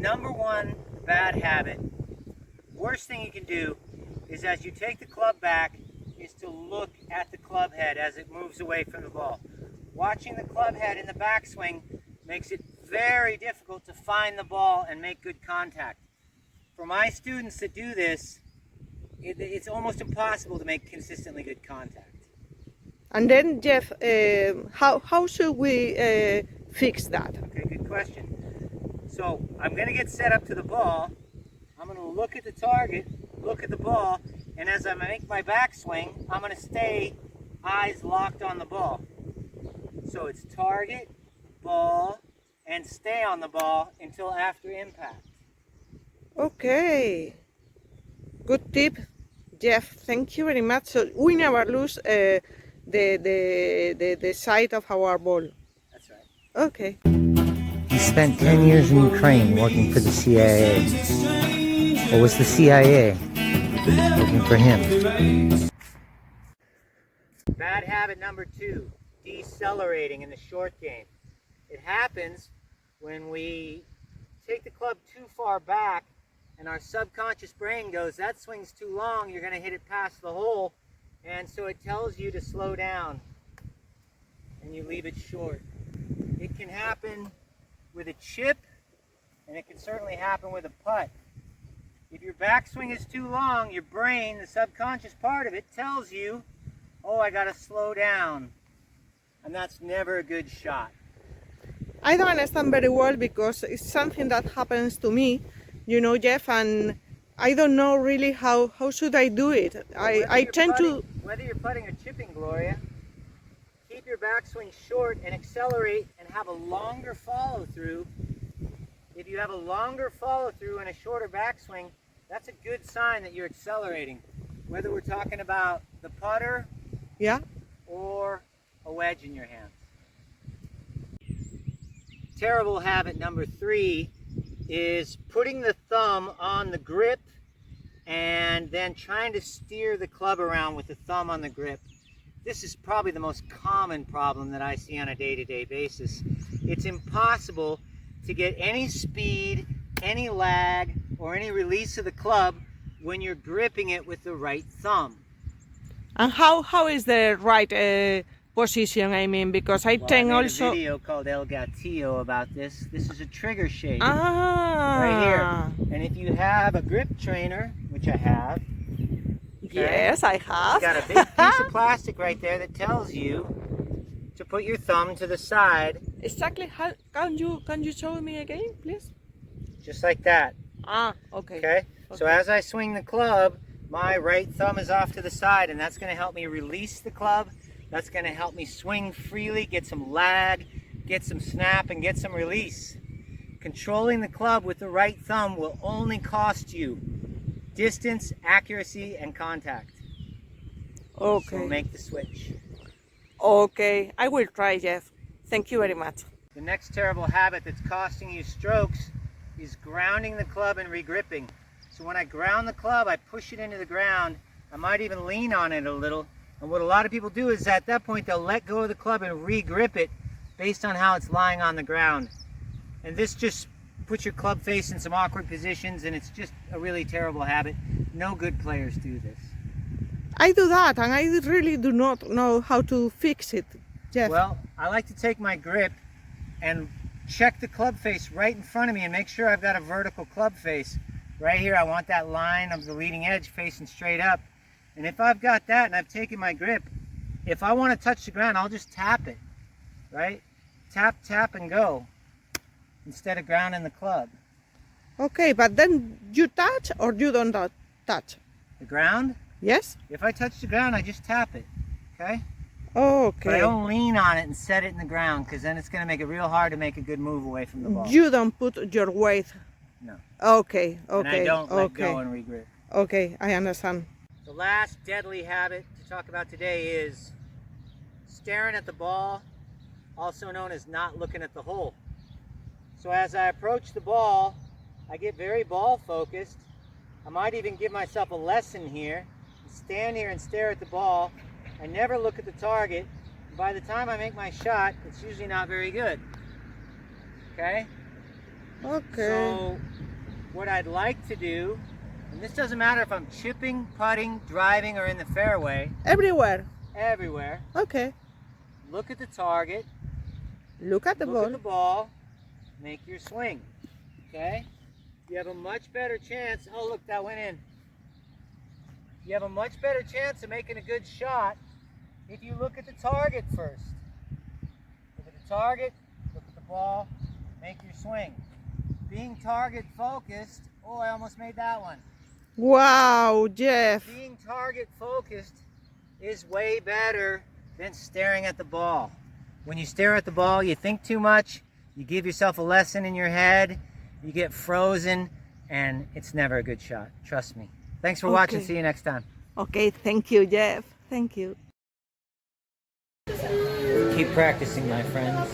number one bad habit, worst thing you can do, is as you take the club back, is to look at the club head as it moves away from the ball. Watching the club head in the backswing makes it very difficult to find the ball and make good contact. For my students that do this, it's almost impossible to make consistently good contact. And then, Jeff, how should we fix that? Okay, good question. So I'm going to get set up to the ball. I'm going to look at the target, look at the ball, and as I make my backswing, I'm going to stay eyes locked on the ball. So it's target, ball, and stay on the ball until after impact. Okay, good tip, Jeff. Thank you very much. So we never lose the sight of our ball. That's right. Okay. He spent 10 years in Ukraine working for the CIA. Or was the CIA working for him? Bad habit number 2, decelerating in the short game. It happens when we take the club too far back and our subconscious brain goes, that swing's too long, you're going to hit it past the hole, and so it tells you to slow down and you leave it short. It can happen with a chip, and it can certainly happen with a putt. If your backswing is too long, your brain, the subconscious part of it, tells you, oh, I got to slow down, and that's never a good shot. I don't understand very well because it's something that happens to me, you know, Jeff, and I don't know really how should I do it. I tend to... Whether you're putting or chipping, Gloria, keep your backswing short and accelerate and have a longer follow-through. If you have a longer follow-through and a shorter backswing, that's a good sign that you're accelerating. Whether we're talking about the putter, Yeah. or a wedge in your hand. Terrible habit number 3 is putting the thumb on the grip and then trying to steer the club around with the thumb on the grip. This is probably the most common problem that I see on a day-to-day basis. It's impossible to get any speed, any lag, or any release of the club when you're gripping it with the right thumb. And how is the right position, I mean, because I tend I made also... a video called El Gatillo about this. This is a trigger shape Ah. right here. And if you have a grip trainer, which I have, Yes, I have. it's got a big piece of plastic right there that tells you to put your thumb to the side. Exactly. How can you show me again, please? Just like that. Ah, okay. Okay? So as I swing the club, my right thumb is off to the side, and that's going to help me release the club. That's going to help me swing freely, get some lag, get some snap, and get some release. Controlling the club with the right thumb will only cost you distance, accuracy, and contact. Okay. So make the switch. Okay, I will try, Jeff. Thank you very much. The next terrible habit that's costing you strokes is grounding the club and regripping. So when I ground the club, I push it into the ground. I might even lean on it a little. And what a lot of people do is at that point, they'll let go of the club and re-grip it based on how it's lying on the ground. And this just puts your club face in some awkward positions, and it's just a really terrible habit. No good players do this. I do that, and I really do not know how to fix it, Jeff. Well, I like to take my grip and check the club face right in front of me and make sure I've got a vertical club face. Right here, I want that line of the leading edge facing straight up. And if I've got that and I've taken my grip, if I want to touch the ground, I'll just tap it, right? Tap, tap, and go, instead of grounding the club. Okay, but then you touch or you don't touch? The ground? Yes? If I touch the ground, I just tap it, okay? Okay. But I don't lean on it and set it in the ground, because then it's going to make it real hard to make a good move away from the ball. You don't put your weight? No. Okay, okay. And I don't let go and regrip. Okay, I understand. The last deadly habit to talk about today is staring at the ball, also known as not looking at the hole. So as I approach the ball, I get very ball focused. I might even give myself a lesson here. Stand here and stare at the ball. I never look at the target. By the time I make my shot, it's usually not very good. Okay? Okay. So what I'd like to do, and this doesn't matter if I'm chipping, putting, driving, or in the fairway, Everywhere. everywhere, Okay. look at the target, Look at the look ball. at the ball, make your swing, okay? You have a much better chance, oh look, that went in. You have a much better chance of making a good shot if you look at the target first. Look at the target, look at the ball, make your swing. Being target focused, oh I almost made that one. Wow, Jeff. Being target focused is way better than staring at the ball. When you stare at the ball, you think too much, you give yourself a lesson in your head, you get frozen, and it's never a good shot. Trust me. Thanks for watching. Okay. See you next time. Okay, thank you, Jeff. Thank you. Keep practicing, my friends.